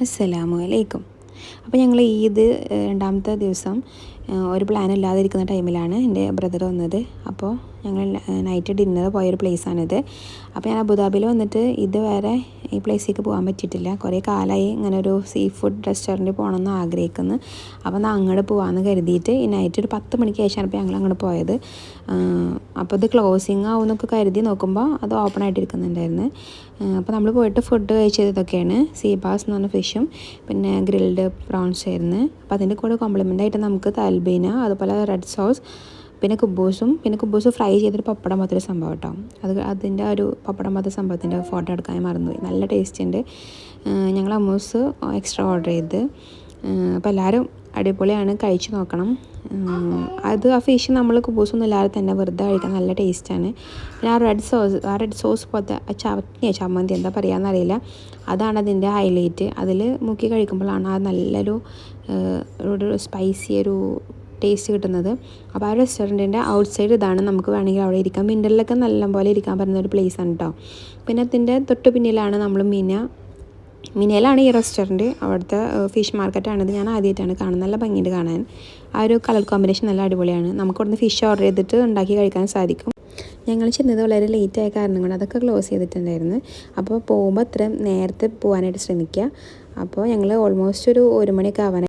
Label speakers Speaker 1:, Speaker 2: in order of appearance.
Speaker 1: അസ്സലാമു അലൈക്കും. അപ്പോൾ ഞങ്ങൾ ഈദ് രണ്ടാമത്തെ ദിവസം ഒരു പ്ലാൻ ഇല്ലാതിരിക്കുന്ന ടൈമിലാണ് എൻ്റെ ബ്രദർ വന്നത്. അപ്പോൾ ഞങ്ങൾ നൈറ്റ് ഡിന്നർ പോയൊരു പ്ലേസാണിത്. അപ്പോൾ ഞാൻ അബുദാബിയിൽ വന്നിട്ട് ഇതുവരെ ഈ പ്ലേസിലേക്ക് പോകാൻ പറ്റിയിട്ടില്ല. കുറേ കാലമായി ഇങ്ങനെ ഒരു സീ ഫുഡ് റെസ്റ്റോറൻറ്റിൽ പോകണമെന്ന് ആഗ്രഹിക്കുന്നു. അപ്പോൾ എന്നാൽ അങ്ങോട്ട് പോകാമെന്ന് കരുതിയിട്ട് ഈ നൈറ്റ് ഒരു 10 മണിക്ക് ശേഷമാണ് ഇപ്പോൾ ഞങ്ങൾ അങ്ങോട്ട് പോയത്. അപ്പോൾ ഇത് ക്ലോസിങ് ആവുമെന്നൊക്കെ കരുതി നോക്കുമ്പോൾ അത് ഓപ്പൺ ആയിട്ടിരിക്കുന്നുണ്ടായിരുന്നു. അപ്പോൾ നമ്മൾ പോയിട്ട് ഫുഡ് കഴിച്ചത് ഇതൊക്കെയാണ്. സീബാസ് എന്ന് പറഞ്ഞ ഫിഷും പിന്നെ ഗ്രിൽഡ് പ്രോൺസ് ആയിരുന്നു. അപ്പോൾ അതിൻ്റെ കൂടെ കോംപ്ലിമെൻ്റ് ആയിട്ട് നമുക്ക് തൽബീന, അതുപോലെ റെഡ് സോസ്, പിന്നെ കുബൂസ് ഫ്രൈ ചെയ്തൊരു പപ്പടം പോലത്തൊരു സംഭവം കേട്ടോ. അതിൻ്റെ ഒരു പപ്പടം പോലത്തെ സംഭവത്തിൻ്റെ ഫോട്ടോ എടുക്കാൻ മറന്നുപോയി. നല്ല ടേസ്റ്റ് ഉണ്ട്. ഞങ്ങൾ അമ്മൂസ് എക്സ്ട്രാ ഓർഡർ ചെയ്ത്. അപ്പോൾ എല്ലാവരും അടിപൊളിയാണ്, കഴിച്ച് നോക്കണം. ആ ഫിഷ് നമ്മൾ കുബൂസൊന്നും ഇല്ലാതെ തന്നെ വെറുതെ കഴിക്കാൻ നല്ല ടേസ്റ്റാണ്. പിന്നെ ആ റെഡ് സോസ് പോലത്തെ ചമ്മന്തി എന്താ പറയുകയെന്നറിയില്ല, അതാണ് അതിൻ്റെ ഹൈലൈറ്റ്. അതിൽ മുക്കി കഴിക്കുമ്പോഴാണ് ആ നല്ലൊരു സ്പൈസി ഒരു ടേസ്റ്റ് കിട്ടുന്നത്. അപ്പോൾ ആ റെസ്റ്റോറൻറ്റിൻ്റെ ഔട്ട് സൈഡ് ഇതാണ്. നമുക്ക് വേണമെങ്കിൽ അവിടെ ഇരിക്കാം. വിൻ്ററിലൊക്കെ നല്ലപോലെ ഇരിക്കാൻ പറ്റുന്ന ഒരു പ്ലേസാണ് കേട്ടോ. പിന്നെ അതിൻ്റെ തൊട്ട് പിന്നിലാണ് നമ്മൾ മിനയിലാണ് ഈ റെസ്റ്റോറൻറ്റ്. അവിടുത്തെ ഫിഷ് മാർക്കറ്റാണിത്. ഞാൻ ആദ്യമായിട്ടാണ് കാണുന്നത്. നല്ല ഭംഗിയുണ്ട് കാണാൻ. ആ ഒരു കളർ കോമ്പിനേഷൻ നല്ല അടിപൊളിയാണ്. നമുക്ക് അവിടുന്ന് ഫിഷ് ഓർഡർ ചെയ്തിട്ട് ഉണ്ടാക്കി കഴിക്കാൻ സാധിക്കും. ഞങ്ങൾ ചെന്നത് വളരെ ലേറ്റായ കാരണം കൊണ്ട് അതൊക്കെ ക്ലോസ് ചെയ്തിട്ടുണ്ടായിരുന്നു. അപ്പോൾ പോകുമ്പോൾ അത്ര നേരത്തെ പോകാനായിട്ട് ശ്രമിക്കുക. അപ്പോൾ ഞങ്ങൾ ഓൾമോസ്റ്റ് ഒരു 1 മണിയൊക്കെ ആവാനായി.